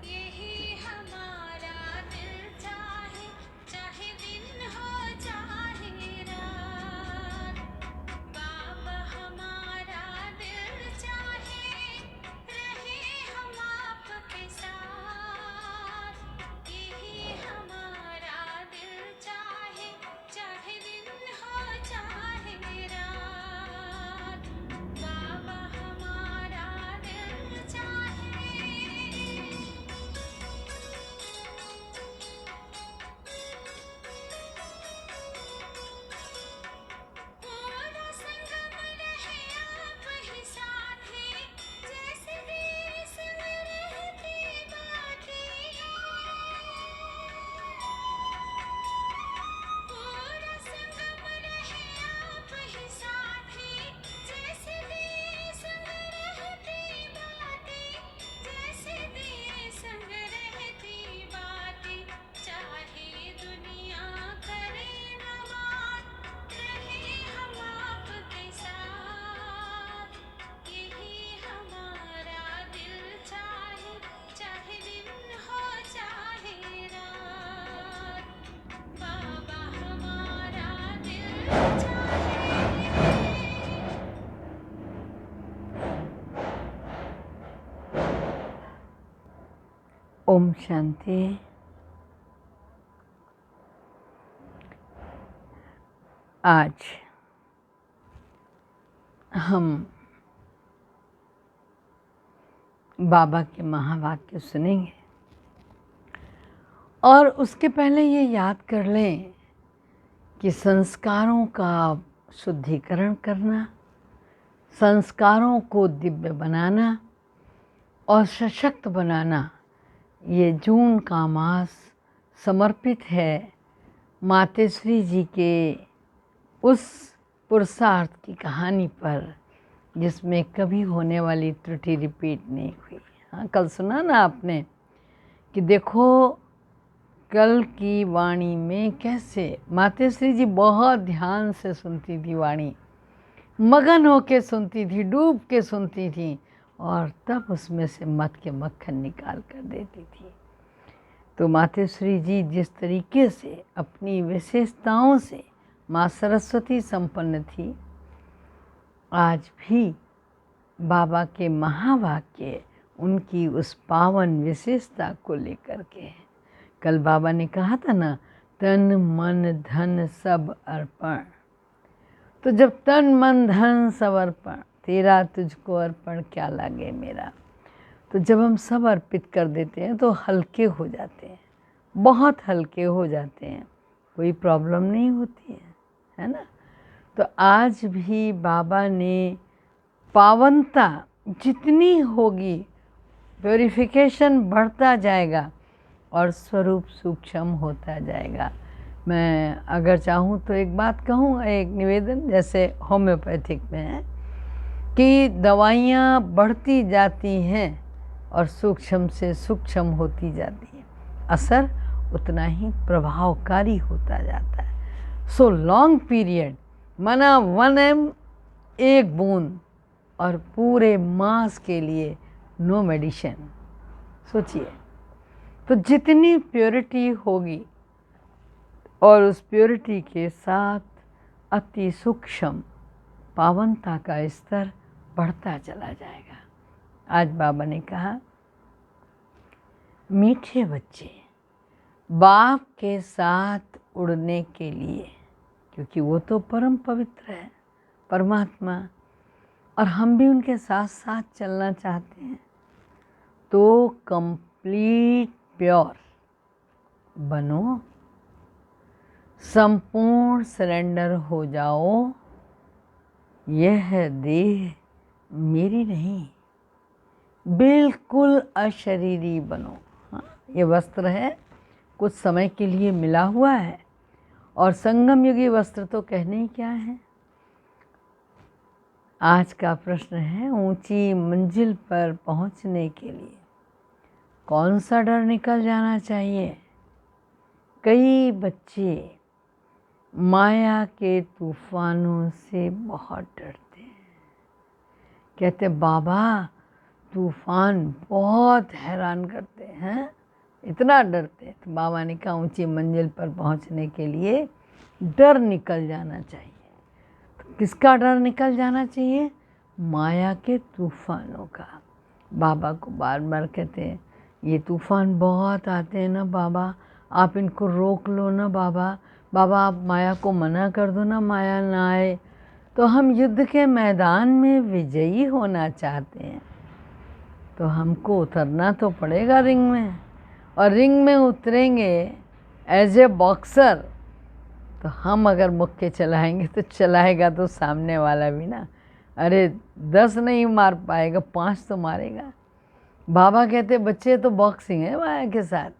यही हमारा दिल चाहे, चाहे दिन हो चाहे रात। बाबा हमारा दिल चाहे, रहे हम आपके साथ। यही हमारा दिल चाहे, चाहे दिन हो चाहे रात। बाबा हमारा दिल चाहे। पूरा संगम रहे आप ही साथी, जैसे देश में रहती बाकी। पूरा संगम रहे आप ही साथी, जैसे देश में रहती बाकी। जैसे देश में रहती बाकी। चाहे दुनिया करे न बात, रहे हम आपके साथ। यही हमारा दिल चाहे, चाहे दिन हो चाहे रात। बाबा हमारा दिल चाहे। ओम शांति। आज हम बाबा के महावाक्य सुनेंगे और उसके पहले ये याद कर लें कि संस्कारों का शुद्धिकरण करना, संस्कारों को दिव्य बनाना और सशक्त बनाना, ये जून का मास समर्पित है मातेश्वरी जी के उस पुरुषार्थ की कहानी पर जिसमें कभी होने वाली त्रुटि रिपीट नहीं हुई। हाँ, कल सुना ना आपने कि देखो कल की वाणी में कैसे मातेश्वरी जी बहुत ध्यान से सुनती थी वाणी, मगन होके सुनती थी, डूब के सुनती थी और तब उसमें से मत के मक्खन निकाल कर देती थी। तो मातेश्वरी जी जिस तरीके से अपनी विशेषताओं से माँ सरस्वती संपन्न थी, आज भी बाबा के महावाक्य उनकी उस पावन विशेषता को लेकर के हैं। कल बाबा ने कहा था ना, तन मन धन सब अर्पण। तो जब तन मन धन सब अर्पण, तेरा तुझको अर्पण क्या लागे मेरा। तो जब हम सब अर्पित कर देते हैं तो हल्के हो जाते हैं, बहुत हल्के हो जाते हैं, कोई प्रॉब्लम नहीं होती है ना। तो आज भी बाबा ने पावनता जितनी होगी, प्योरिफिकेशन बढ़ता जाएगा और स्वरूप सूक्ष्म होता जाएगा। मैं अगर चाहूँ तो एक बात कहूँ, एक निवेदन, जैसे होम्योपैथिक में है कि दवाइयाँ बढ़ती जाती हैं और सूक्ष्म से सूक्ष्म होती जाती है, असर उतना ही प्रभावकारी होता जाता है। सो लॉन्ग पीरियड माना 1 ml एक बूंद और पूरे मास के लिए नो मेडिसिन। सोचिए, तो जितनी प्योरिटी होगी और उस प्योरिटी के साथ अति सूक्ष्म पावनता का स्तर बढ़ता चला जाएगा। आज बाबा ने कहा, मीठे बच्चे बाप के साथ उड़ने के लिए, क्योंकि वो तो परम पवित्र है, परमात्मा, और हम भी उनके साथ साथ चलना चाहते हैं, तो कंप्लीट प्योर बनो, संपूर्ण सरेंडर हो जाओ। यह देह मेरी नहीं, बिल्कुल अशरीरी बनो। हाँ, ये वस्त्र है, कुछ समय के लिए मिला हुआ है, और संगम युगी वस्त्र तो कहने ही क्या है। आज का प्रश्न है, ऊंची मंजिल पर पहुंचने के लिए कौन सा डर निकल जाना चाहिए। कई बच्चे माया के तूफानों से बहुत डरते हैं, कहते बाबा तूफान बहुत हैरान करते हैं, इतना डरते हैं। तो बाबा ने कहा ऊंची मंजिल पर पहुंचने के लिए डर निकल जाना चाहिए। तो किसका डर निकल जाना चाहिए? माया के तूफानों का। बाबा को बार बार कहते हैं ये तूफान बहुत आते हैं ना बाबा, आप इनको रोक लो ना बाबा, बाबा आप माया को मना कर दो ना, माया ना आए। तो हम युद्ध के मैदान में विजयी होना चाहते हैं तो हमको उतरना तो पड़ेगा रिंग में, और रिंग में उतरेंगे एज ए बॉक्सर। तो हम अगर मुक्के चलाएंगे तो चलाएगा तो सामने वाला भी ना, अरे 10 नहीं मार पाएगा, 5 तो मारेगा। बाबा कहते बच्चे तो बॉक्सिंग है माया के साथ,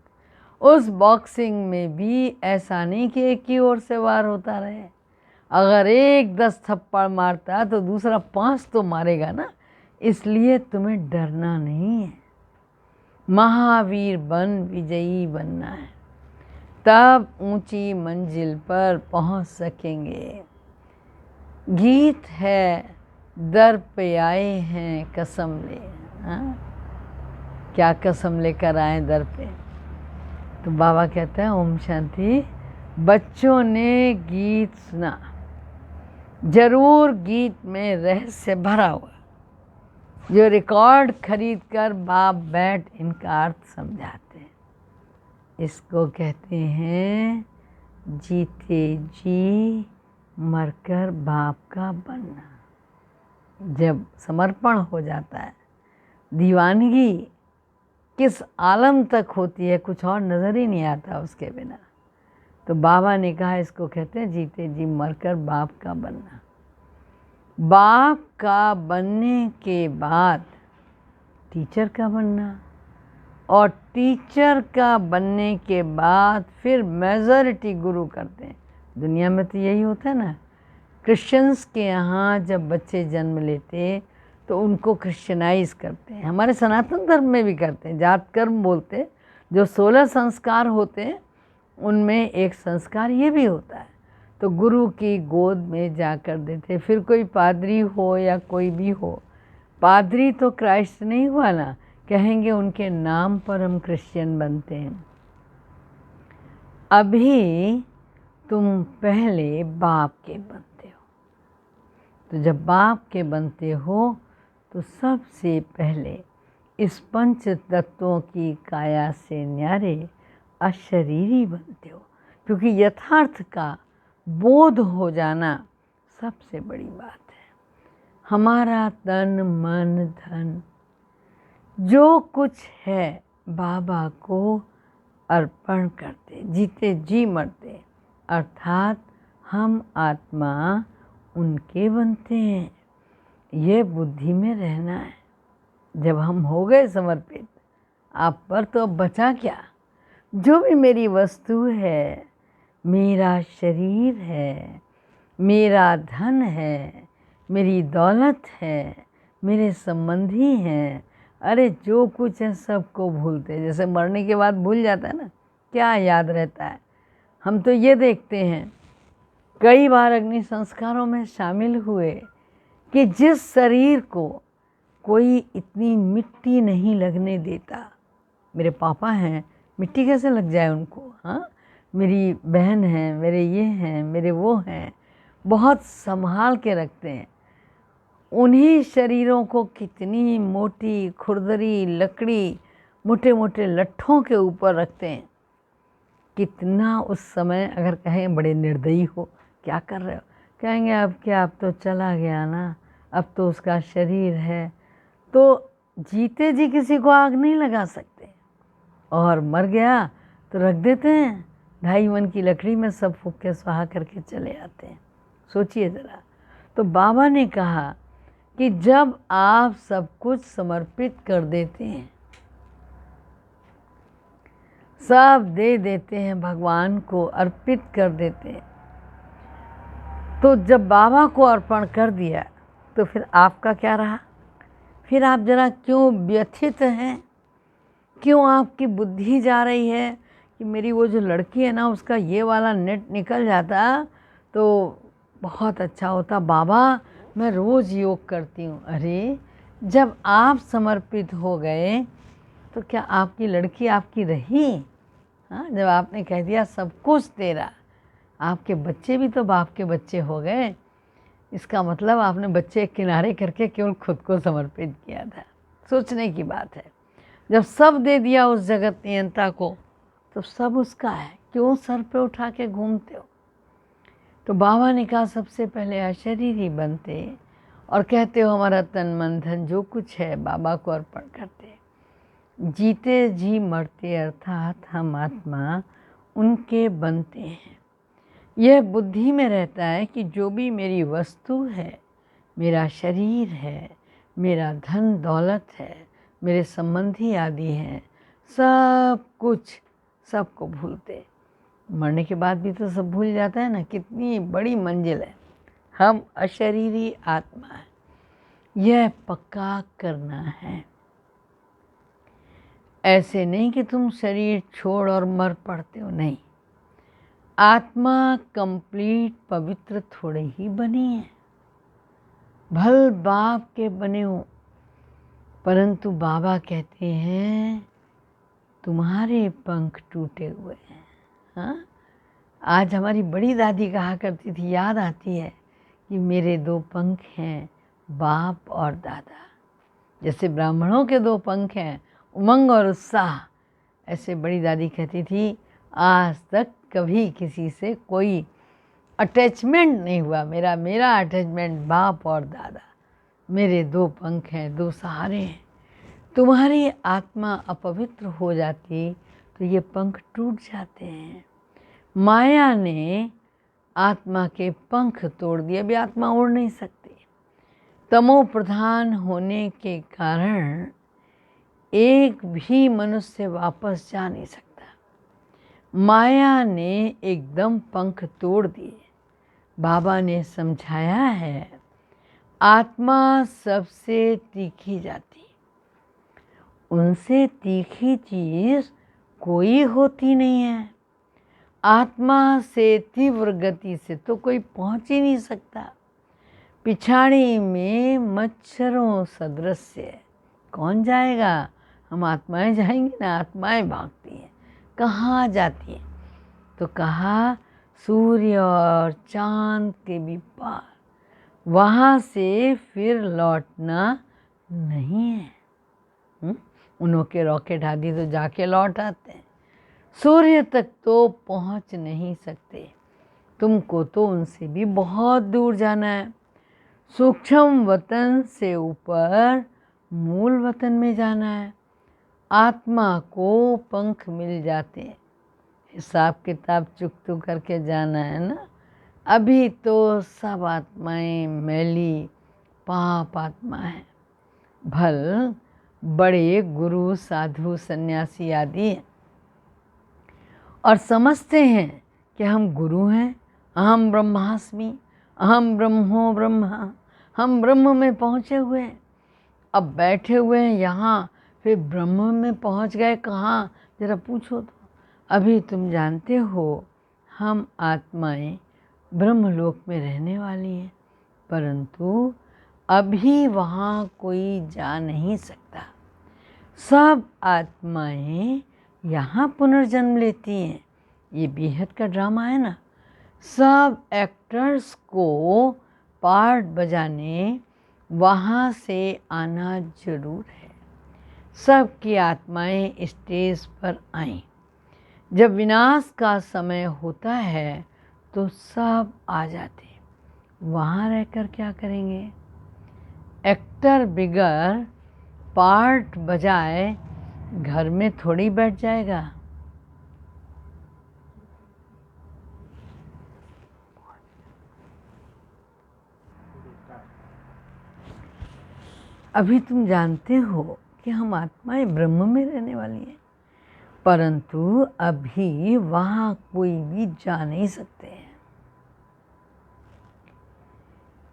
उस बॉक्सिंग में भी ऐसा नहीं कि एक ही ओर से वार होता रहे। अगर एक 10 थप्पड़ मारता तो दूसरा 5 तो मारेगा ना, इसलिए तुम्हें डरना नहीं है। महावीर बन विजयी बनना है, तब ऊंची मंजिल पर पहुंच सकेंगे। गीत है दर पे आए हैं कसम ले, हाँ क्या कसम लेकर आए दर पे? तो बाबा कहते हैं ओम शांति। बच्चों ने गीत सुना, जरूर गीत में रहस्य भरा हुआ, जो रिकॉर्ड खरीद कर बाप बैठ इनका अर्थ समझाते हैं। इसको कहते हैं जीते जी मरकर बाप का बनना। जब समर्पण हो जाता है, दीवानगी किस आलम तक होती है कुछ और नज़र ही नहीं आता उसके बिना। तो बाबा ने कहा इसको कहते हैं जीते जी मरकर बाप का बनना। बाप का बनने के बाद टीचर का बनना, और टीचर का बनने के बाद फिर मेजॉरिटी गुरु करते हैं। दुनिया में तो यही होता है ना। क्रिश्चियंस के यहाँ जब बच्चे जन्म लेते तो उनको क्रिश्चियनाइज करते हैं, हमारे सनातन धर्म में भी करते हैं, जात कर्म बोलते। जो 16 संस्कार होते हैं उनमें एक संस्कार ये भी होता है। तो गुरु की गोद में जाकर देते। फिर कोई पादरी हो या कोई भी हो, पादरी तो क्राइस्ट नहीं हुआ ना, कहेंगे उनके नाम पर हम क्रिश्चियन बनते हैं। अभी तुम पहले बाप के बनते हो, तो जब बाप के बनते हो तो सबसे पहले इस पंच तत्वों की काया से न्यारे अशरीरी बनते हो, क्योंकि यथार्थ का बोध हो जाना सबसे बड़ी बात है। हमारा तन मन धन जो कुछ है बाबा को अर्पण करते, जीते जी मरते, अर्थात हम आत्मा उनके बनते हैं। ये बुद्धि में रहना है। जब हम हो गए समर्पित आप पर, तो अब बचा क्या? जो भी मेरी वस्तु है, मेरा शरीर है, मेरा धन है, मेरी दौलत है, मेरे संबंधी हैं, अरे जो कुछ है सबको भूलते हैं। जैसे मरने के बाद भूल जाता है ना, क्या याद रहता है? हम तो ये देखते हैं, कई बार अग्नि संस्कारों में शामिल हुए कि जिस शरीर को कोई इतनी मिट्टी नहीं लगने देता। मेरे पापा हैं, मिट्टी कैसे लग जाए उनको? हाँ, मेरी बहन है, मेरे ये हैं, मेरे वो हैं, बहुत संभाल के रखते हैं। उन्हीं शरीरों को कितनी मोटी खुरदरी लकड़ी, मोटे मोटे लट्ठों के ऊपर रखते हैं। कितना उस समय अगर कहें बड़े निर्दयी हो, क्या कर रहे हो, कहेंगे अब क्या, अब तो चला गया ना, अब तो उसका शरीर है। तो जीते जी किसी को आग नहीं लगा सकते, और मर गया तो रख देते हैं 2.5 मन की लकड़ी में, सब फूंक के स्वाहा करके चले आते हैं। सोचिए ज़रा। तो बाबा ने कहा कि जब आप सब कुछ समर्पित कर देते हैं, सब दे देते हैं, भगवान को अर्पित कर देते हैं, तो जब बाबा को अर्पण कर दिया तो फिर आपका क्या रहा? फिर आप ज़रा क्यों व्यथित हैं? क्यों आपकी बुद्धि जा रही है कि मेरी वो जो लड़की है ना, उसका ये वाला नेट निकल जाता तो बहुत अच्छा होता। बाबा मैं रोज़ योग करती हूँ। अरे जब आप समर्पित हो गए तो क्या आपकी लड़की आपकी रही? हाँ, जब आपने कह दिया सब कुछ तेरा, आपके बच्चे भी तो बाप के बच्चे हो गए। इसका मतलब आपने बच्चे किनारे करके केवल खुद को समर्पित किया था। सोचने की बात है। जब सब दे दिया उस जगत नियंता को तो सब उसका है, क्यों सर पे उठा के घूमते हो? तो बाबा ने कहा सबसे पहले अशरीरी बनते और कहते हो हमारा तन मन धन जो कुछ है बाबा को अर्पण करते। जीते जी मरते अर्थात हम आत्मा उनके बनते हैं। यह बुद्धि में रहता है कि जो भी मेरी वस्तु है, मेरा शरीर है, मेरा धन दौलत है, मेरे संबंधी आदि हैं, सब कुछ सबको भूलते। मरने के बाद भी तो सब भूल जाता है ना। कितनी बड़ी मंजिल है। हम अशरीरी आत्मा है, यह पक्का करना है। ऐसे नहीं कि तुम शरीर छोड़ और मर पड़ते हो, नहीं। आत्मा कंप्लीट पवित्र थोड़े ही बनी है, भल बाप के बने हो, परंतु बाबा कहते हैं तुम्हारे पंख टूटे हुए हैं। हाँ, आज हमारी बड़ी दादी कहा करती थी, याद आती है कि मेरे 2 पंख हैं, बाप और दादा। जैसे ब्राह्मणों के 2 पंख हैं, उमंग और उत्साह, ऐसे बड़ी दादी कहती थी आज तक कभी किसी से कोई अटैचमेंट नहीं हुआ। मेरा अटैचमेंट बाप और दादा, मेरे 2 पंख हैं, 2 सहारे हैं। तुम्हारी आत्मा अपवित्र हो जाती तो ये पंख टूट जाते हैं। माया ने आत्मा के पंख तोड़ दिए, अभी आत्मा उड़ नहीं सकती। तमो प्रधान होने के कारण एक भी मनुष्य वापस जा नहीं सकता। माया ने एकदम पंख तोड़ दिए। बाबा ने समझाया है आत्मा सबसे तीखी जाती, उनसे तीखी चीज़ कोई होती नहीं है। आत्मा से तीव्र गति से तो कोई पहुंच ही नहीं सकता। पिछाड़ी में मच्छरों सदृश कौन जाएगा? हम आत्माएं जाएंगी ना, आत्माएं भागती हैं। कहाँ जाती हैं? तो कहा सूर्य और चांद के भी पार, वहाँ से फिर लौटना नहीं है। उनके रॉकेट आदि तो जाके लौट आते हैं, सूर्य तक तो पहुँच नहीं सकते। तुमको तो उनसे भी बहुत दूर जाना है। सूक्ष्म वतन से ऊपर मूल वतन में जाना है। आत्मा को पंख मिल जाते हैं, हिसाब किताब चुकतू करके जाना है ना। अभी तो सब आत्माएं मैली पाप आत्मा है। भल बड़े गुरु साधु सन्यासी आदि हैं और समझते हैं कि हम गुरु हैं, अहम ब्रह्मास्मि, अहम ब्रह्मो ब्रह्मा, हम ब्रह्म में पहुँचे हुए हैं। अब बैठे हुए हैं यहाँ, फिर ब्रह्म में पहुँच गए कहाँ? जरा पूछो तो। अभी तुम जानते हो हम आत्माएं ब्रह्मलोक में रहने वाली हैं, परंतु अभी वहाँ कोई जा नहीं सकता। सब आत्माएं यहाँ पुनर्जन्म लेती हैं। ये बेहद का ड्रामा है ना। सब एक्टर्स को पार्ट बजाने वहाँ से आना जरूर है। सबकी आत्माएं स्टेज पर आएं। जब विनाश का समय होता है तो सब आ जाते। वहाँ रहकर क्या करेंगे? एक्टर बिगर पार्ट बजाए घर में थोड़ी बैठ जाएगा। अभी तुम जानते हो कि हम आत्माएं ब्रह्म में रहने वाली हैं, परंतु अभी वहाँ कोई भी जा नहीं सकते हैं।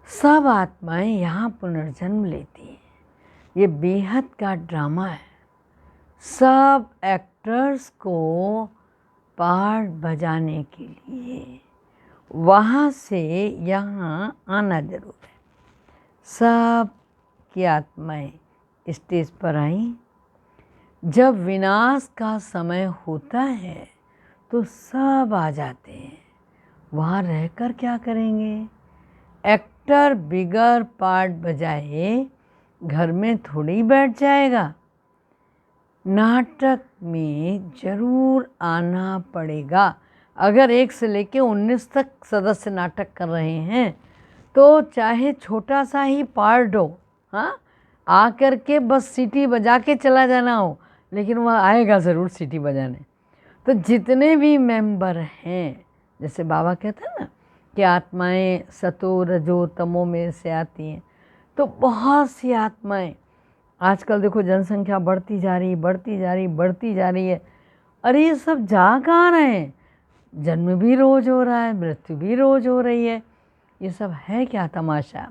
सब आत्माएं यहाँ पुनर्जन्म लेती हैं। ये बेहद का ड्रामा है। सब एक्टर्स को पार्ट बजाने के लिए वहाँ से यहाँ आना जरूर है। सब की आत्माएं स्टेज पर आई। जब विनाश का समय होता है तो सब आ जाते हैं, वहाँ रहकर क्या करेंगे? एक्टर बिगर पार्ट बजाए घर में थोड़ी बैठ जाएगा, नाटक में जरूर आना पड़ेगा। अगर 1 से लेके 19 तक सदस्य नाटक कर रहे हैं तो चाहे छोटा सा ही पार्ट हो, हाँ, आकर के बस सीटी बजा के चला जाना हो, लेकिन वह आएगा ज़रूर सीटी बजाने। तो जितने भी मेंबर हैं, जैसे बाबा कहते हैं ना कि आत्माएं सतो रजो तमो में से आती हैं, तो बहुत सी आत्माएं आजकल देखो जनसंख्या बढ़ती जा रही है। अरे ये सब जा कहाँ रहे हैं? जन्म भी रोज हो रहा है, मृत्यु भी रोज हो रही है। ये सब है क्या तमाशा?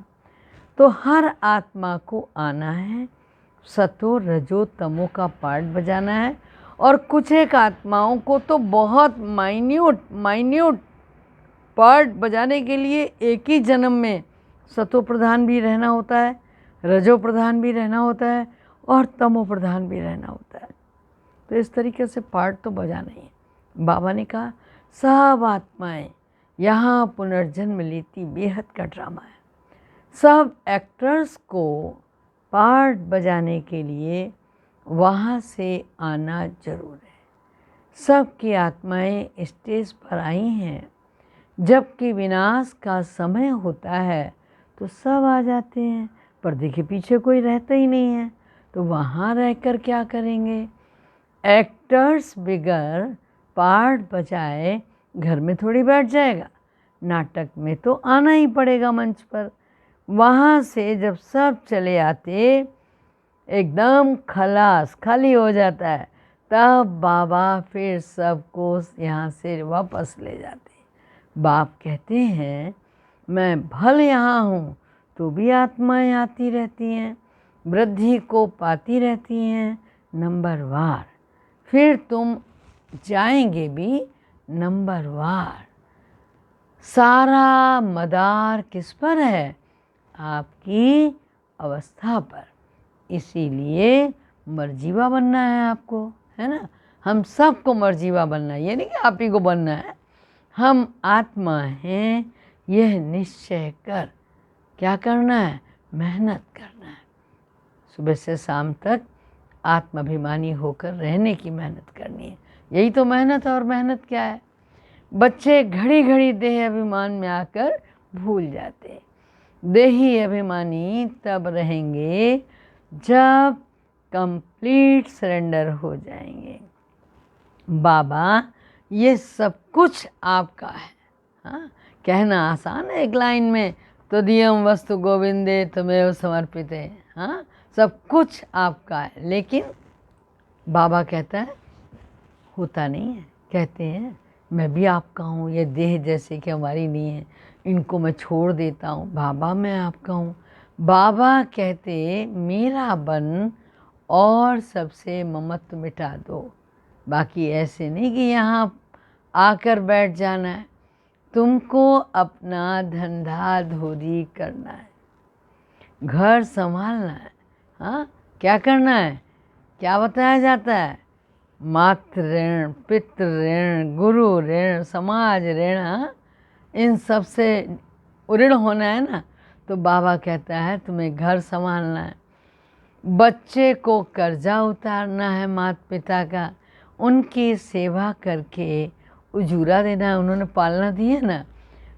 तो हर आत्मा को आना है, सतो रजो तमो का पार्ट बजाना है। और कुछ एक आत्माओं को तो बहुत माइन्यूट पार्ट बजाने के लिए एक ही जन्म में सतो प्रधान भी रहना होता है, रजो प्रधान भी रहना होता है और तमो प्रधान भी रहना होता है। तो इस तरीके से पार्ट तो बजाना ही है। बाबा ने कहा सब आत्माएं यहाँ पुनर्जन्म लेती बेहद का ड्रामा है। सब एक्टर्स को पार्ट बजाने के लिए वहाँ से आना जरूर है। सबकी आत्माएं स्टेज पर आई हैं। जबकि विनाश का समय होता है तो सब आ जाते हैं, पर्दे के पीछे कोई रहता ही नहीं है, तो वहाँ रहकर क्या करेंगे? एक्टर्स बिगर पार्ट बजाए घर में थोड़ी बैठ जाएगा, नाटक में तो आना ही पड़ेगा मंच पर। वहाँ से जब सब चले आते, एकदम खलास खाली हो जाता है, तब बाबा फिर सबको यहाँ से वापस ले जाते। बाप कहते हैं मैं भल यहाँ हूँ तो भी आत्माएं आती रहती हैं, वृद्धि को पाती रहती हैं नंबरवार, फिर तुम जाएंगे भी नंबरवार। सारा मदार किस पर है? आपकी अवस्था पर। इसीलिए मर्जीवा बनना है आपको, है ना? हम सबको मर्जीवा बनना है, ये नहीं कि आप ही को बनना है। हम आत्मा हैं, यह निश्चय कर क्या करना है? मेहनत करना है। सुबह से शाम तक आत्माभिमानी होकर रहने की मेहनत करनी है। यही तो मेहनत है। और मेहनत क्या है? बच्चे घड़ी घड़ी देह अभिमान में आकर भूल जाते। देही अभिमानी तब रहेंगे जब कंप्लीट सरेंडर हो जाएंगे। बाबा ये सब कुछ आपका है। हाँ, कहना आसान है एक लाइन में, तो दियम वस्तु गोविंदे तुम्हें समर्पित है। हाँ, सब कुछ आपका है, लेकिन बाबा कहता है होता नहीं है। कहते हैं मैं भी आपका हूँ, ये देह जैसे कि हमारी नहीं है, इनको मैं छोड़ देता हूँ। बाबा मैं आपका हूँ। बाबा कहते मेरा बन और सबसे ममत्व मिटा दो। बाकी ऐसे नहीं कि यहाँ आकर बैठ जाना है, तुमको अपना धंधा धोरी करना है, घर संभालना है। हाँ, क्या करना है? क्या बताया जाता है? मातृ ऋण, पितृ ऋण, गुरु ऋण, समाज ऋण, हाँ? इन सब से ऋण होना है ना। तो बाबा कहता है तुम्हें घर संभालना है, बच्चे को कर्जा उतारना है माता पिता का, उनकी सेवा करके उजूरा देना है। उन्होंने पालना दी है ना,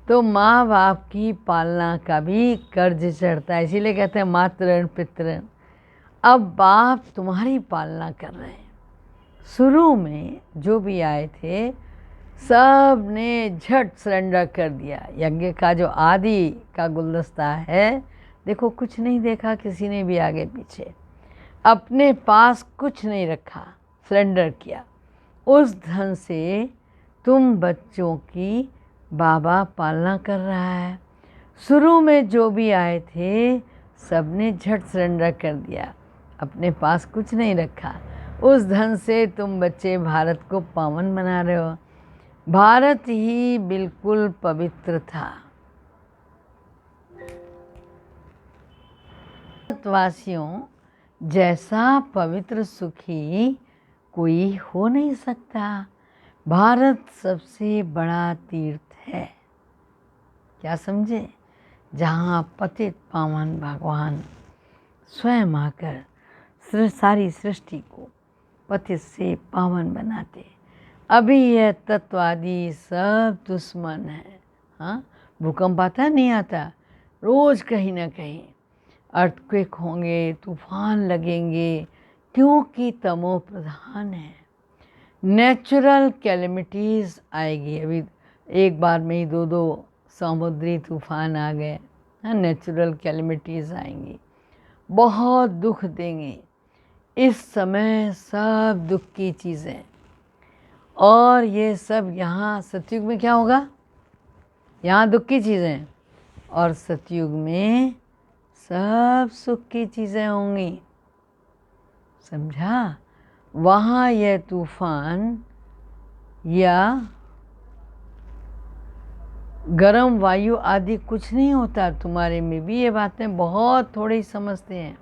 तो माँ बाप की पालना का भी कर्ज चढ़ता है। इसीलिए कहते हैं मातृ ऋण पितृ ऋण। अब बाप तुम्हारी पालना कर रहे हैं। शुरू में जो भी आए थे सब ने झट सरेंडर कर दिया। यज्ञ का जो आदि का गुलदस्ता है, देखो कुछ नहीं देखा किसी ने भी आगे पीछे, अपने पास कुछ नहीं रखा, सरेंडर किया। उस धन से तुम बच्चों की बाबा पालना कर रहा है। शुरू में जो भी आए थे सब ने झट सरेंडर कर दिया, अपने पास कुछ नहीं रखा। उस धन से तुम बच्चे भारत को पावन बना रहे हो। भारत ही बिल्कुल पवित्र था। भारतवासियों जैसा पवित्र सुखी कोई हो नहीं सकता। भारत सबसे बड़ा तीर्थ है। क्या समझे? जहाँ पतित पावन भगवान स्वयं आकर सारी सृष्टि को पतित से पावन बनाते। अभी यह तत्वादी सब दुश्मन है। हाँ, भूकंप आता नहीं आता, रोज़ कहीं ना कहीं अर्थक्वेक होंगे, तूफान लगेंगे, क्योंकि तमो प्रधान है। नेचुरल कैलेमिटीज़ आएगी। अभी एक बार में ही 2-2 समुद्री तूफान आ गए। हाँ, नेचुरल कैलेमिटीज़ आएंगी, बहुत दुख देंगे। इस समय सब दुख की चीज़ें, और ये सब यहाँ सतयुग में क्या होगा? यहाँ दुख की चीज़ें, और सतयुग में सब सुख की चीज़ें होंगी। समझा? वहाँ यह तूफान या गर्म वायु आदि कुछ नहीं होता। तुम्हारे में भी ये बातें बहुत थोड़ी समझते हैं।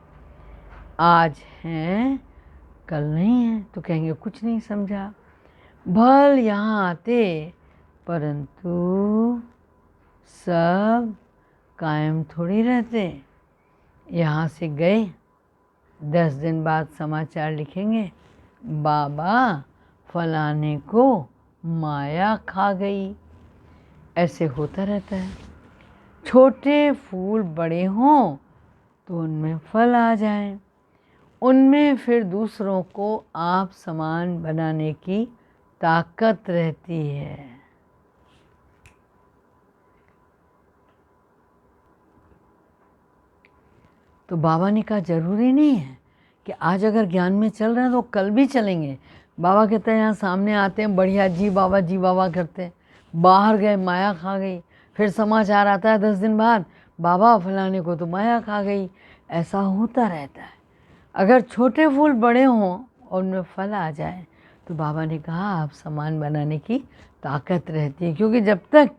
आज हैं, कल नहीं है, तो कहेंगे कुछ नहीं समझा। भल यहाँ आते, परंतु सब कायम थोड़ी रहते। यहाँ से गए, 10 दिन बाद समाचार लिखेंगे, बाबा फलाने को माया खा गई। ऐसे होता रहता है। छोटे फूल बड़े हों तो उनमें फल आ जाए, उनमें फिर दूसरों को आप समान बनाने की ताकत रहती है। तो बाबा ने कहा जरूरी नहीं है कि आज अगर ज्ञान में चल रहे हैं तो कल भी चलेंगे। बाबा कहते हैं यहाँ सामने आते हैं, बढ़िया जी बाबा करते हैं, बाहर गए माया खा गई, फिर समाचार आता है 10 दिन बाद, बाबा फलाने को तो माया खा गई। ऐसा होता रहता है। अगर छोटे फूल बड़े हों और उनमें फल आ जाए तो बाबा ने कहा आप समान बनाने की ताकत रहती है, क्योंकि जब तक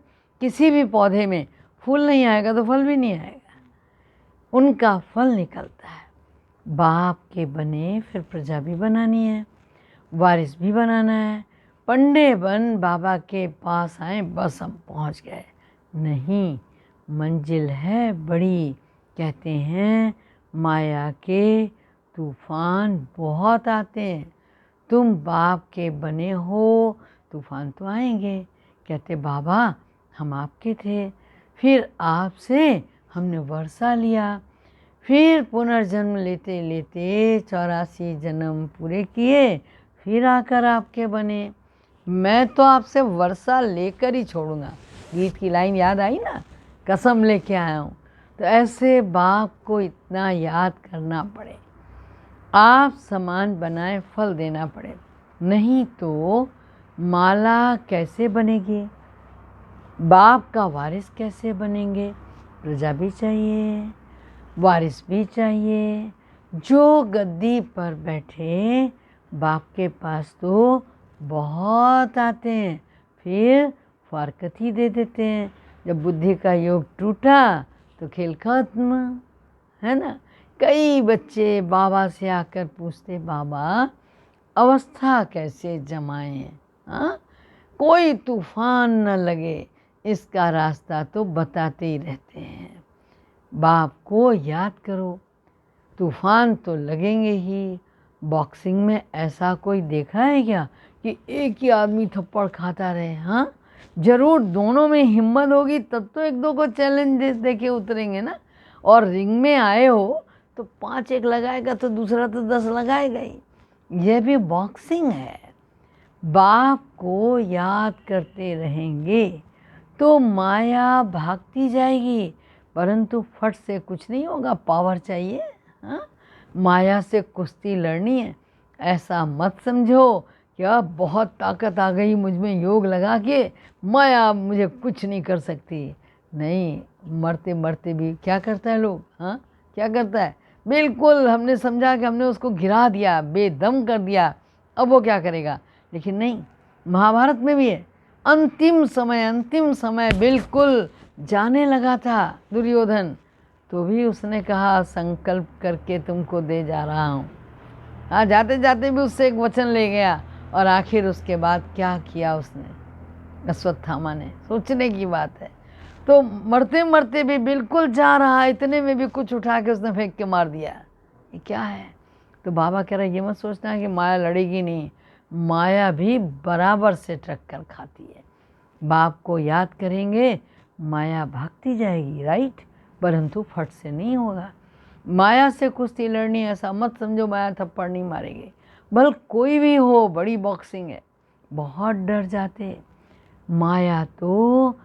किसी भी पौधे में फूल नहीं आएगा तो फल भी नहीं आएगा, उनका फल निकलता है। बाप के बने फिर प्रजा भी बनानी है, वारिस भी बनाना है। पंडे बन बाबा के पास आए, बस हम पहुंच गए, नहीं, मंजिल है बड़ी। कहते हैं माया के तूफान बहुत आते हैं, तुम बाप के बने हो, तूफान तो आएंगे। कहते बाबा हम आपके थे, फिर आपसे हमने वर्षा लिया, फिर पुनर्जन्म लेते लेते 84 जन्म पूरे किए, फिर आकर आपके बने। मैं तो आपसे वर्षा लेकर ही छोड़ूंगा। गीत की लाइन याद आई ना, कसम लेके आया हूँ। तो ऐसे बाप को इतना याद करना पड़े, आप समान बनाए, फल देना पड़े, नहीं तो माला कैसे बनेगी, बाप का वारिस कैसे बनेंगे। प्रजा भी चाहिए, वारिस भी चाहिए। जो गद्दी पर बैठे, बाप के पास तो बहुत आते हैं, फिर फारकत ही दे देते हैं। जब बुद्धि का योग टूटा तो खेल खत्म, है ना। कई बच्चे बाबा से आकर पूछते बाबा अवस्था कैसे जमाएं, हाँ, कोई तूफान न लगे, इसका रास्ता तो बताते ही रहते हैं। बाप को याद करो, तूफान तो लगेंगे ही। बॉक्सिंग में ऐसा कोई देखा है क्या कि एक ही आदमी थप्पड़ खाता रहे? हाँ, जरूर दोनों में हिम्मत होगी तब तो एक दो को चैलेंज दे के उतरेंगे ना। और रिंग में आए हो तो 5 एक लगाएगा तो दूसरा तो 10 लगाएगा ही। यह भी बॉक्सिंग है। बाप को याद करते रहेंगे तो माया भागती जाएगी, परंतु फट से कुछ नहीं होगा, पावर चाहिए। हाँ, माया से कुश्ती लड़नी है। ऐसा मत समझो कि अब बहुत ताकत आ गई मुझ में, योग लगा के माया मुझे कुछ नहीं कर सकती। नहीं, मरते मरते भी क्या करता है लोग, हाँ क्या करता है, बिल्कुल हमने समझा कि हमने उसको गिरा दिया, बेदम कर दिया, अब वो क्या करेगा। लेकिन नहीं, महाभारत में भी है, अंतिम समय बिल्कुल जाने लगा था दुर्योधन, तो भी उसने कहा संकल्प करके तुमको दे जा रहा हूँ। हाँ, जाते जाते भी उससे एक वचन ले गया। और आखिर उसके बाद क्या किया उसने, अश्वत्थामा ने, सोचने की बात है। तो मरते मरते भी बिल्कुल जा रहा है, इतने में भी कुछ उठा के उसने फेंक के मार दिया। ये क्या है? तो बाबा कह रहा है ये मत सोचना है कि माया लड़ेगी नहीं, माया भी बराबर से टक्कर खाती है। बाप को याद करेंगे, माया भागती जाएगी, राइट, परंतु फट से नहीं होगा। माया से कुश्ती लड़नी, ऐसा मत समझो माया थप्पड़ नहीं मारेगी। भल कोई भी हो, बड़ी बॉक्सिंग है, बहुत डर जाते। माया तो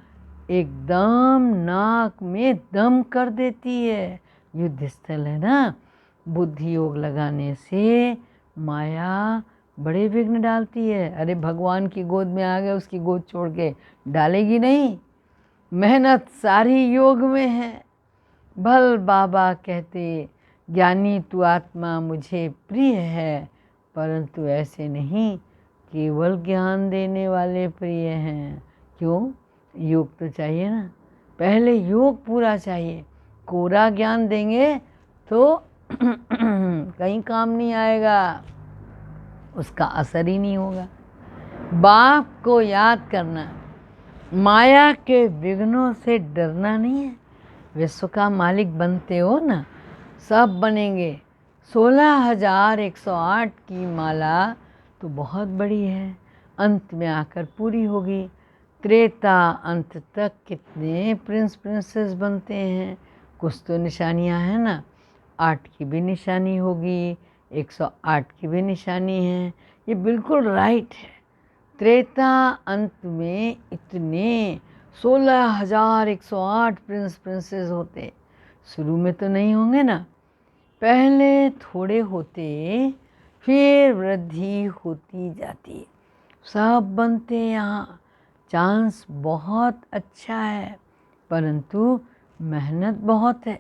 एकदम नाक में दम कर देती है। युद्ध स्थल है ना, बुद्धि योग लगाने से माया बड़े विघ्न डालती है। अरे भगवान की गोद में आ गए, उसकी गोद छोड़ के डालेगी नहीं। मेहनत सारी योग में है। भल बाबा कहते ज्ञानी तू आत्मा मुझे प्रिय है, परंतु ऐसे नहीं केवल ज्ञान देने वाले प्रिय हैं। क्यों? योग तो चाहिए ना, पहले योग पूरा चाहिए। कोरा ज्ञान देंगे तो कहीं काम नहीं आएगा, उसका असर ही नहीं होगा। बाप को याद करना, माया के विघ्नों से डरना नहीं है। विश्व का मालिक बनते हो ना, सब बनेंगे। 16,108 की माला तो बहुत बड़ी है, अंत में आकर पूरी होगी। त्रेता अंत तक कितने प्रिंस प्रिंसेस बनते हैं, कुछ तो निशानियां हैं ना। 8 की भी निशानी होगी, 108 की भी निशानी है, ये बिल्कुल राइट है। त्रेता अंत में इतने 16,108 प्रिंस प्रिंसेस होते, शुरू में तो नहीं होंगे ना, पहले थोड़े होते, फिर वृद्धि होती जाती, सब बनते यहाँ। चांस बहुत अच्छा है, परंतु मेहनत बहुत है।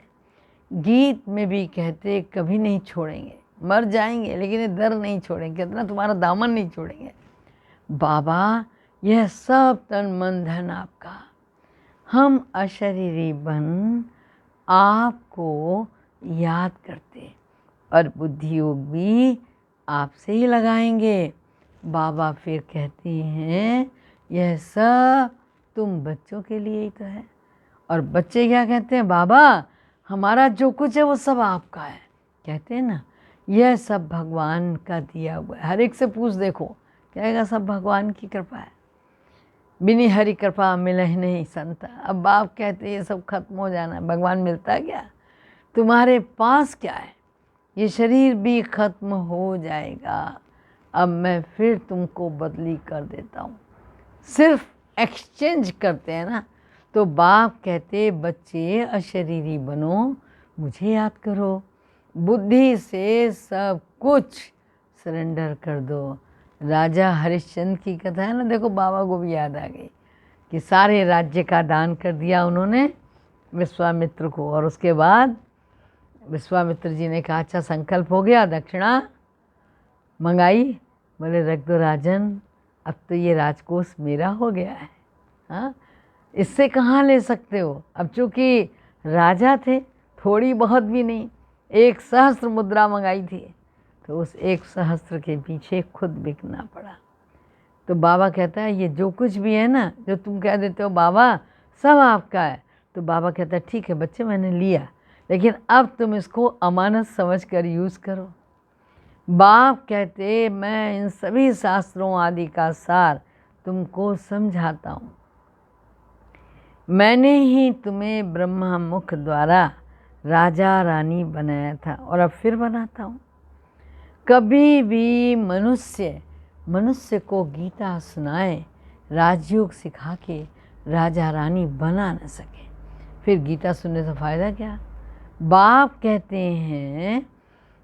गीत में भी कहते कभी नहीं छोड़ेंगे, मर जाएंगे लेकिन ये दर नहीं छोड़ेंगे, कितना तुम्हारा दामन नहीं छोड़ेंगे। बाबा यह सब तन मन धन आपका, हम अशरीरी बन आपको याद करते और बुद्धि योग भी आपसे ही लगाएंगे। बाबा फिर कहते हैं यह सब तुम बच्चों के लिए ही तो है। और बच्चे क्या कहते हैं? बाबा हमारा जो कुछ है वो सब आपका है। कहते हैं ना, यह सब भगवान का दिया हुआ है। हर एक से पूछ देखो, कहेगा सब भगवान की कृपा है, बिनी हरि कृपा मिले नहीं संता। अब बाप कहते ये सब खत्म हो जाना, भगवान मिलता क्या? तुम्हारे पास क्या है? ये शरीर भी खत्म हो जाएगा, अब मैं फिर तुमको बदली कर देता हूँ। सिर्फ एक्सचेंज करते हैं ना। तो बाप कहते बच्चे अशरीरी बनो, मुझे याद करो, बुद्धि से सब कुछ सरेंडर कर दो। राजा हरिश्चंद्र की कथा है ना, देखो बाबा को भी याद आ गई कि सारे राज्य का दान कर दिया उन्होंने विश्वामित्र को। और उसके बाद विश्वामित्र जी ने कहा अच्छा संकल्प हो गया, दक्षिणा मंगाई। बोले रख दो राजन, अब तो ये राजकोष मेरा हो गया है। हाँ, इससे कहाँ ले सकते हो? अब चूँकि राजा थे, थोड़ी बहुत भी नहीं, 1 सहस्त्र मुद्रा मंगाई थी, तो उस 1 सहस्त्र के पीछे खुद बिकना पड़ा। तो बाबा कहता है ये जो कुछ भी है ना, जो तुम कह देते हो बाबा सब आपका है, तो बाबा कहता है ठीक है बच्चे मैंने लिया, लेकिन अब तुम इसको अमानत समझ कर यूज़ करो। बाप कहते मैं इन सभी शास्त्रों आदि का सार तुमको समझाता हूँ। मैंने ही तुम्हें ब्रह्मा मुख द्वारा राजा रानी बनाया था और अब फिर बनाता हूँ। कभी भी मनुष्य को गीता सुनाए, राजयोग सिखा के राजा रानी बना न सके, फिर गीता सुनने से फ़ायदा क्या? बाप कहते हैं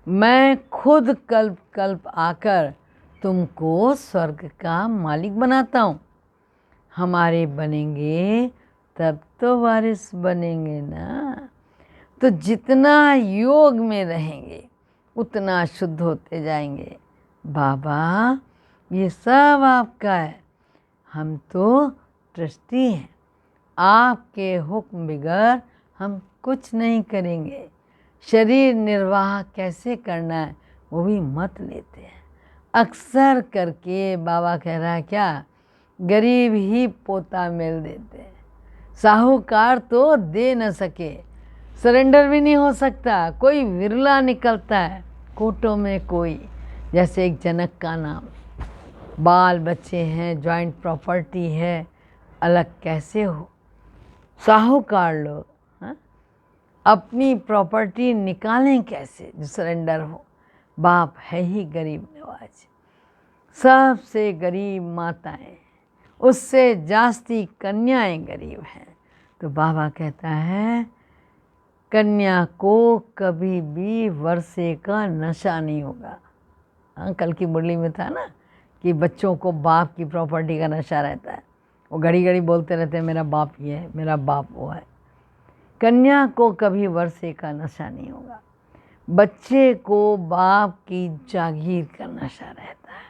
मैं खुद कल्प कल्प आकर तुमको स्वर्ग का मालिक बनाता हूँ। हमारे बनेंगे तब तो वारिस बनेंगे ना। तो जितना योग में रहेंगे उतना शुद्ध होते जाएंगे। बाबा ये सब आपका है, हम तो ट्रस्टी हैं, आपके हुक्म बगैर हम कुछ नहीं करेंगे, शरीर निर्वाह कैसे करना है वो भी मत लेते हैं। अक्सर करके बाबा कह रहा है क्या, गरीब ही पोता मेल देते हैं, साहूकार तो दे न सके, सरेंडर भी नहीं हो सकता, कोई विरला निकलता है कोटों में कोई। जैसे एक जनक का नाम, बाल बच्चे हैं, जॉइंट प्रॉपर्टी है, अलग कैसे हो। साहूकार लोग अपनी प्रॉपर्टी निकालें कैसे जो सरेंडर हो। बाप है ही गरीब नवाज, सबसे गरीब माताएं, उससे जास्ती कन्याएं गरीब हैं। तो बाबा कहता है कन्या को कभी भी वर्षे का नशा नहीं होगा। हाँ, कल की मुरली में था ना कि बच्चों को बाप की प्रॉपर्टी का नशा रहता है, वो घड़ी घड़ी बोलते रहते हैं मेरा बाप ये है, मेरा बाप वो है। कन्या को कभी वर्षे का नशा नहीं होगा, बच्चे को बाप की जागीर का नशा रहता है।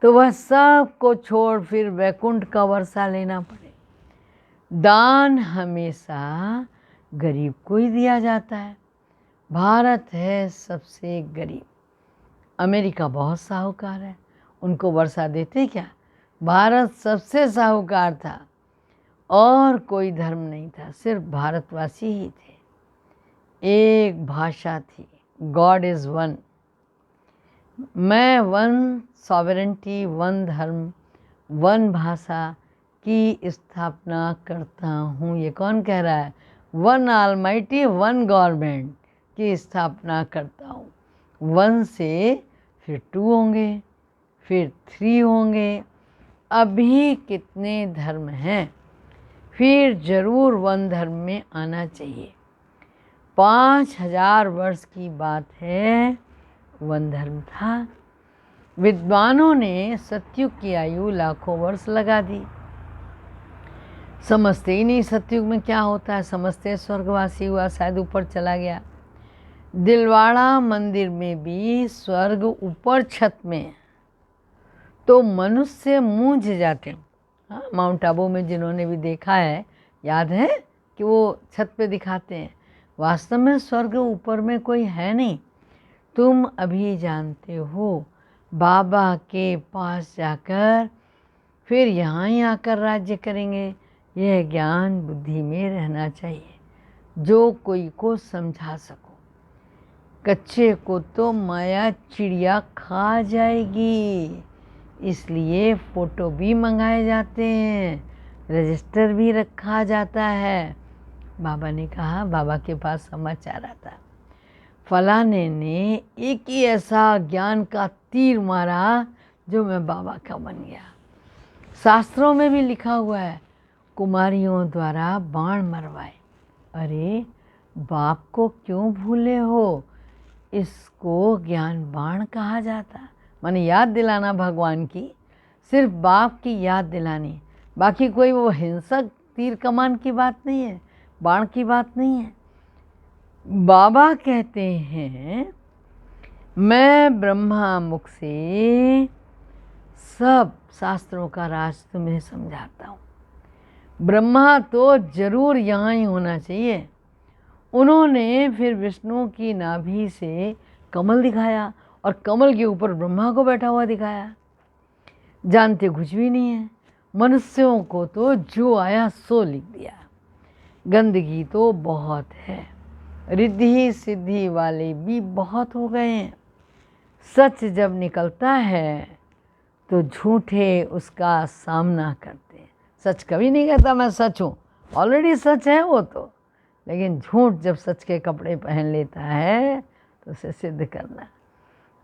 तो वह सब को छोड़ फिर वैकुंठ का वर्षा लेना पड़े। दान हमेशा गरीब को ही दिया जाता है। भारत है सबसे गरीब, अमेरिका बहुत साहूकार है, उनको वर्षा देते क्या। भारत सबसे साहूकार था और कोई धर्म नहीं था, सिर्फ भारतवासी ही थे। एक भाषा थी, गॉड इज़ वन, मैं वन सॉवरेंटी, वन धर्म, वन भाषा की स्थापना करता हूँ। ये कौन कह रहा है, वन ऑलमाइटी, वन गवर्नमेंट की स्थापना करता हूँ। वन से फिर 2 होंगे, फिर 3 होंगे, अभी कितने धर्म हैं, फिर जरूर वन धर्म में आना चाहिए। 5000 वर्ष की बात है, वन धर्म था। विद्वानों ने सतयुग की आयु लाखों वर्ष लगा दी, समझते ही नहीं सतयुग में क्या होता है, समझते स्वर्गवासी हुआ, शायद ऊपर चला गया। दिलवाड़ा मंदिर में भी स्वर्ग ऊपर छत में, तो मनुष्य मूंझ जाते हैं। हाँ, माउंट आबू में जिन्होंने भी देखा है याद है कि वो छत पे दिखाते हैं, वास्तव में स्वर्ग ऊपर में कोई है नहीं। तुम अभी जानते हो, बाबा के पास जाकर फिर यहाँ ही आकर राज्य करेंगे। यह ज्ञान बुद्धि में रहना चाहिए, जो कोई को समझा सको। कच्चे को तो माया चिड़िया खा जाएगी, इसलिए फ़ोटो भी मंगाए जाते हैं, रजिस्टर भी रखा जाता है। बाबा ने कहा, बाबा के पास समाचार आता, फलाने ने एक ही ऐसा ज्ञान का तीर मारा जो मैं बाबा का बन गया। शास्त्रों में भी लिखा हुआ है, कुमारियों द्वारा बाण मरवाए। अरे बाप को क्यों भूले हो, इसको ज्ञान बाण कहा जाता। माने याद दिलाना भगवान की, सिर्फ बाप की याद दिलानी, बाकी कोई वो हिंसक तीर कमान की बात नहीं है, बाण की बात नहीं है। बाबा कहते हैं मैं ब्रह्मा मुख से सब शास्त्रों का राज तुम्हें समझाता हूँ। ब्रह्मा तो जरूर यहाँ ही होना चाहिए। उन्होंने फिर विष्णु की नाभि से कमल दिखाया और कमल के ऊपर ब्रह्मा को बैठा हुआ दिखाया। जानते कुछ भी नहीं है, मनुष्यों को तो जो आया सो लिख दिया। गंदगी तो बहुत है, रिद्धि सिद्धि वाले भी बहुत हो गए हैं। सच जब निकलता है तो झूठे उसका सामना करते हैं। सच कभी नहीं कहता मैं सच हूँ, ऑलरेडी सच है वो तो, लेकिन झूठ जब सच के कपड़े पहन लेता है तो उसे सिद्ध करना।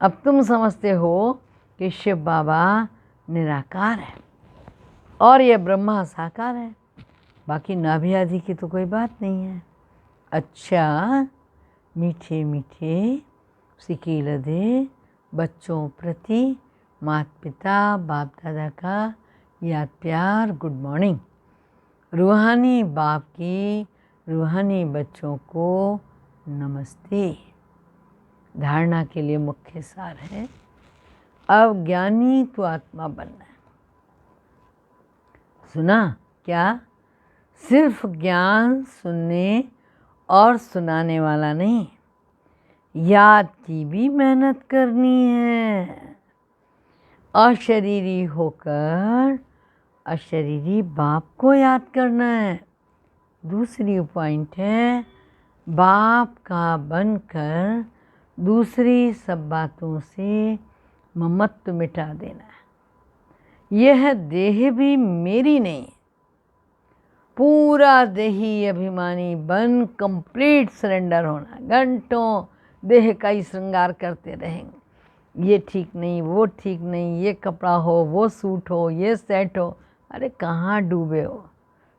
अब तुम समझते हो कि शिव बाबा निराकार है और ये ब्रह्मा साकार है, बाकी नाभि आदि की तो कोई बात नहीं है। अच्छा, मीठे मीठे सिक्के लदे बच्चों प्रति माता पिता बाप दादा का याद प्यार, गुड मॉर्निंग। रूहानी बाप की रूहानी बच्चों को नमस्ते। धारणा के लिए मुख्य सार है, अब ज्ञानी तो आत्मा बनना है। सुना क्या, सिर्फ ज्ञान सुनने और सुनाने वाला नहीं, याद की भी मेहनत करनी है। अशरीरी होकर अशरीरी बाप को याद करना है। दूसरी पॉइंट है, बाप का बनकर दूसरी सब बातों से ममत्व मिटा देना है। यह देह भी मेरी नहीं, पूरा देही अभिमानी बन कंप्लीट सरेंडर होना। घंटों देह का ही श्रृंगार करते रहेंगे, ये ठीक नहीं, वो ठीक नहीं, ये कपड़ा हो, वो सूट हो, ये सेट हो। अरे कहाँ डूबे हो?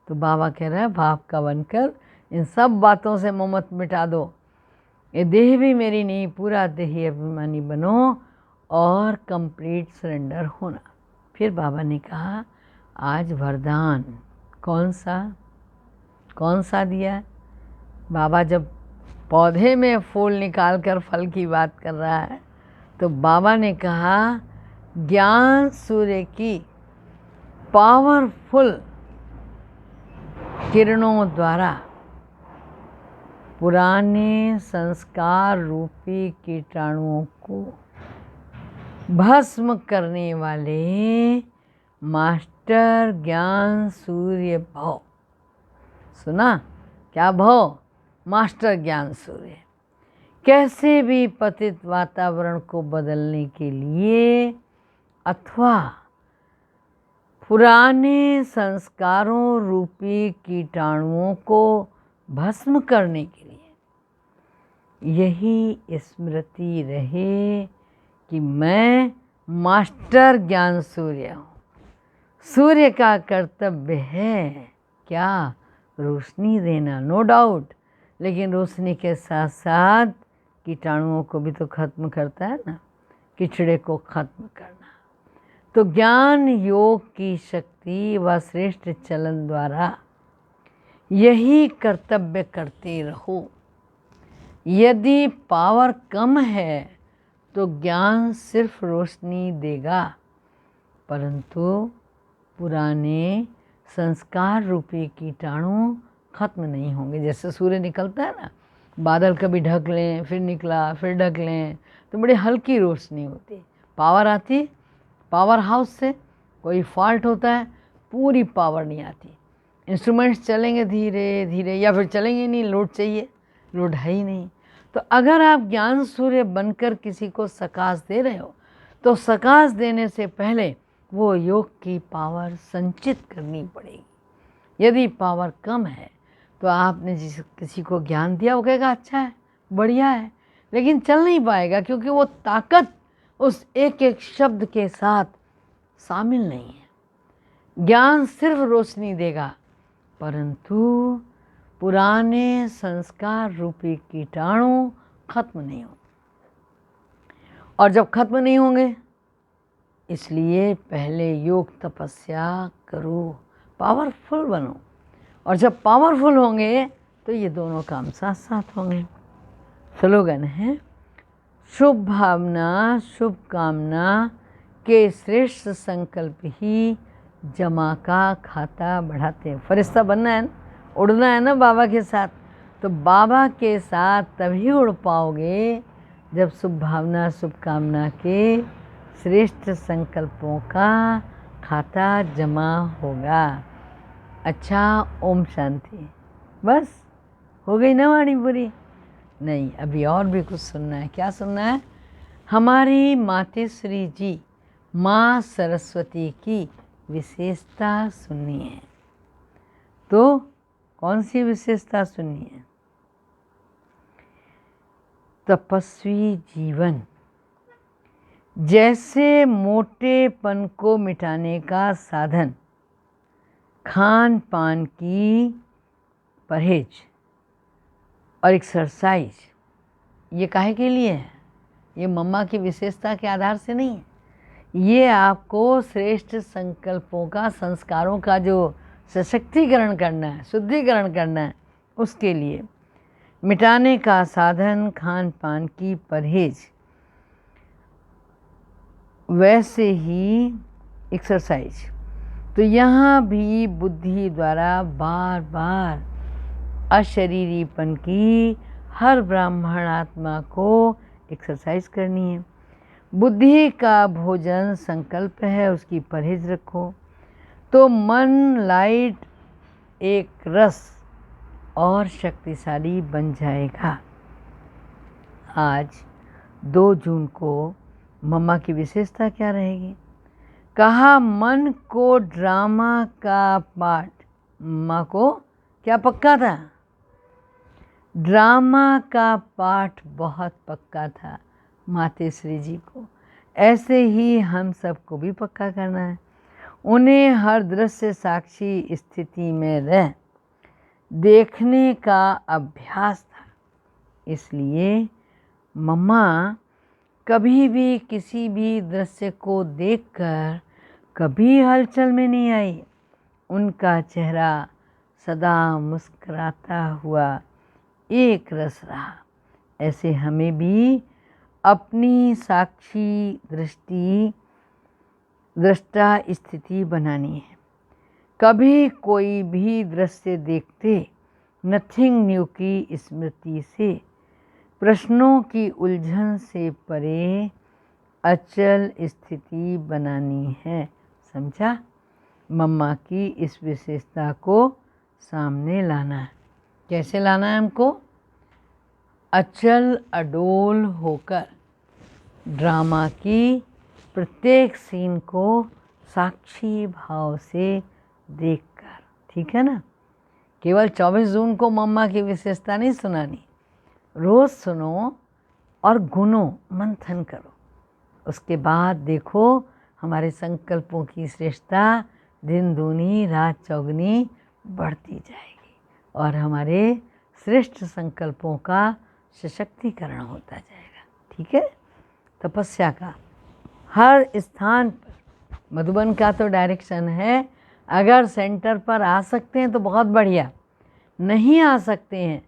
तो बाबा कह रहा है बाप का बनकर इन सब बातों से ममत्व मिटा दो। ये देह भी मेरी नहीं, पूरा देही अभिमानी बनो और कंप्लीट सरेंडर होना। फिर बाबा ने कहा आज वरदान कौन सा दिया? बाबा जब पौधे में फूल निकाल कर फल की बात कर रहा है तो बाबा ने कहा ज्ञान सूर्य की पावरफुल किरणों द्वारा पुराने संस्कार रूपी कीटाणुओं को भस्म करने वाले मास्टर ज्ञान सूर्य भव। सुना क्या भव? मास्टर ज्ञान सूर्य कैसे भी पतित वातावरण को बदलने के लिए अथवा पुराने संस्कारों रूपी कीटाणुओं को भस्म करने के लिए यही स्मृति रहे कि मैं मास्टर ज्ञान सूर्य हूँ। सूर्य का कर्तव्य है क्या? रोशनी देना, नो डाउट, लेकिन रोशनी के साथ साथ कीटाणुओं को भी तो खत्म करता है ना, कीचड़े को खत्म करना। तो ज्ञान योग की शक्ति व श्रेष्ठ चलन द्वारा यही कर्तव्य करते रहो। यदि पावर कम है तो ज्ञान सिर्फ रोशनी देगा, परंतु पुराने संस्कार रूपी कीटाणु खत्म नहीं होंगे। जैसे सूर्य निकलता है ना, बादल कभी ढक लें, फिर निकला, फिर ढक लें, तो बड़ी हल्की रोशनी होती। पावर आती पावर हाउस से, कोई फॉल्ट होता है पूरी पावर नहीं आती। इंस्ट्रूमेंट्स चलेंगे धीरे धीरे या फिर चलेंगे नहीं, लोड चाहिए, लोड है ही नहीं। तो अगर आप ज्ञान सूर्य बनकर किसी को सकाश दे रहे हो तो सकाश देने से पहले वो योग की पावर संचित करनी पड़ेगी। यदि पावर कम है तो आपने जिस किसी को ज्ञान दिया वो कहेगा अच्छा है, बढ़िया है, लेकिन चल नहीं पाएगा क्योंकि वो ताकत उस एक एक शब्द के साथ शामिल नहीं है। ज्ञान सिर्फ रोशनी देगा, परंतु पुराने संस्कार रूपी कीटाणु खत्म नहीं होंगे। और जब खत्म नहीं होंगे इसलिए पहले योग तपस्या करो, पावरफुल बनो, और जब पावरफुल होंगे तो ये दोनों काम साथ साथ होंगे। स्लोगन है शुभ भावना शुभ कामना के श्रेष्ठ संकल्प ही जमा का खाता बढ़ाते हैं। फरिश्ता बनना है ना, उड़ना है ना बाबा के साथ, तो बाबा के साथ तभी उड़ पाओगे जब शुभ भावना शुभ कामना के श्रेष्ठ संकल्पों का खाता जमा होगा। अच्छा, ओम शांति। बस हो गई ना वाणी पूरी? नहीं, अभी और भी कुछ सुनना है। क्या सुनना है? हमारी मातेश्वरी जी माँ सरस्वती की विशेषता सुननी है। तो कौन सी विशेषता सुननी है? तपस्वी जीवन जैसे मोटेपन को मिटाने का साधन खान पान की परहेज और एक्सरसाइज, ये काहे के लिए है? ये मम्मा की विशेषता के आधार से नहीं है, ये आपको श्रेष्ठ संकल्पों का, संस्कारों का जो सशक्तिकरण करना है, शुद्धिकरण करना है, उसके लिए मिटाने का साधन खान पान की परहेज, वैसे ही एक्सरसाइज। तो यहाँ भी बुद्धि द्वारा बार बार अशरीरीपन की हर ब्राह्मण आत्मा को एक्सरसाइज करनी है। बुद्धि का भोजन संकल्प है, उसकी परहेज रखो तो मन लाइट एक रस और शक्तिशाली बन जाएगा। आज 2 जून को मम्मा की विशेषता क्या रहेगी? कहा मन को ड्रामा का पाठ, मम्मा को क्या पक्का था? ड्रामा का पाठ बहुत पक्का था मातेश्वरी जी को। ऐसे ही हम सबको भी पक्का करना है। उन्हें हर दृश्य साक्षी स्थिति में रह देखने का अभ्यास था। इसलिए मम्मा कभी भी किसी भी दृश्य को देखकर कभी हलचल में नहीं आई। उनका चेहरा सदा मुस्कुराता हुआ एक रस रहा। ऐसे हमें भी अपनी साक्षी दृष्टा स्थिति बनानी है। कभी कोई भी दृश्य देखते नथिंग न्यू की स्मृति से, प्रश्नों की उलझन से परे अचल स्थिति बनानी है। समझा? मम्मा की इस विशेषता को सामने लाना है। कैसे लाना है हमको? अचल अडोल होकर ड्रामा की प्रत्येक सीन को साक्षी भाव से देखकर। ठीक है ना? केवल 24 जून को मम्मा की विशेषता नहीं सुनानी, रोज़ सुनो और गुनो, मंथन करो। उसके बाद देखो हमारे संकल्पों की श्रेष्ठता दिन दूनी रात चौगुनी बढ़ती जाएगी और हमारे श्रेष्ठ संकल्पों का सशक्तिकरण होता जाएगा। ठीक है? तपस्या का हर स्थान पर, मधुबन का तो डायरेक्शन है, अगर सेंटर पर आ सकते हैं तो बहुत बढ़िया, नहीं आ सकते हैं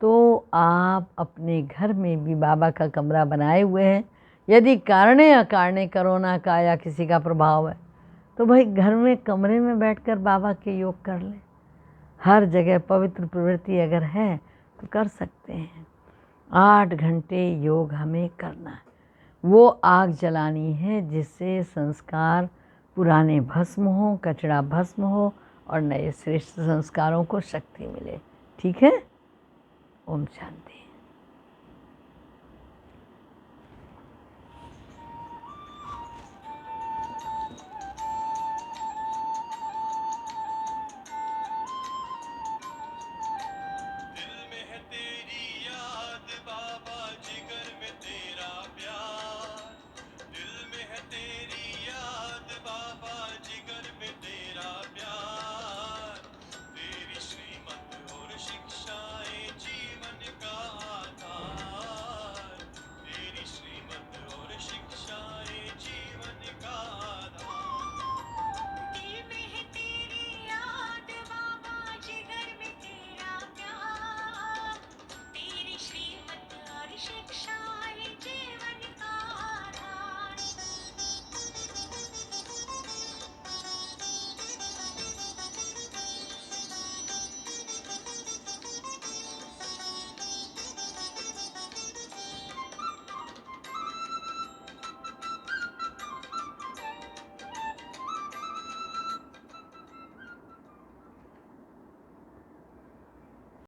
तो आप अपने घर में भी बाबा का कमरा बनाए हुए हैं। यदि कारणे अकारणे कोरोना का या किसी का प्रभाव है तो भाई घर में कमरे में बैठकर बाबा के योग कर लें। हर जगह पवित्र प्रवृत्ति अगर है तो कर सकते हैं। 8 घंटे योग हमें करना है। वो आग जलानी है जिससे संस्कार पुराने भस्म हो, कचरा भस्म हो और नए श्रेष्ठ संस्कारों को शक्ति मिले। ठीक है? ओम शांति।